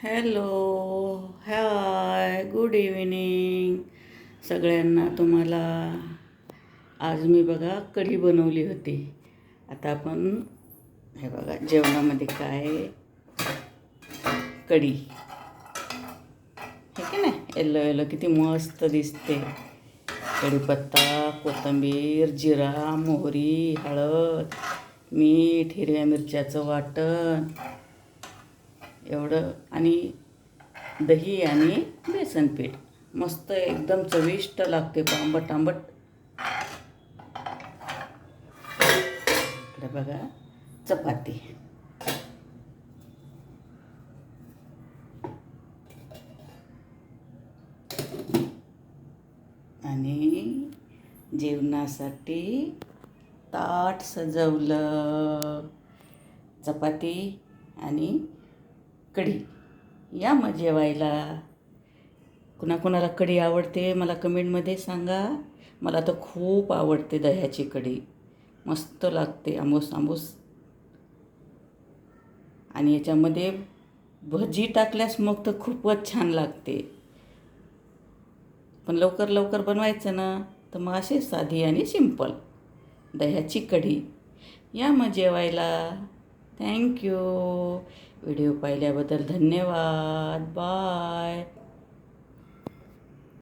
Hello, हाय, good evening सगळ्यांना. तुम्हाला आज मी बघा कढी बनवली होती. आता आपण हे बघा जेवणामध्ये काय कढी, हे की नाही, येलो येलो किती मस्त दिसते. कढीपत्ता, कोथिंबीर, जिरा, मोहरी, हळद, मीठ, हिरव्या मिरच्याचं वाटण एवढं, आणि दही आणि बेसन पीठ. मस्त एकदम चविष्ट लागते, आंबट आंबट. इकडे बघा चपाती, आणि जेवणासाठी ताट सजवलं. चपाती आणि कढी. या मग जेवायला. कुणाकुणाला कढी आवडते मला कमेंटमध्ये सांगा. मला तर खूप आवडते दह्याची कढी, मस्त लागते, आंबूस आंबूस. आणि याच्यामध्ये भजी टाकल्यास मग तर खूपच छान लागते. पण लवकर लवकर बनवायचं ना, तर मग अशी साधी आणि सिंपल दह्याची कढी. या मग जेवायला. थँक्यू. व्हिडिओ पाहिल्याबद्दल धन्यवाद. बाय.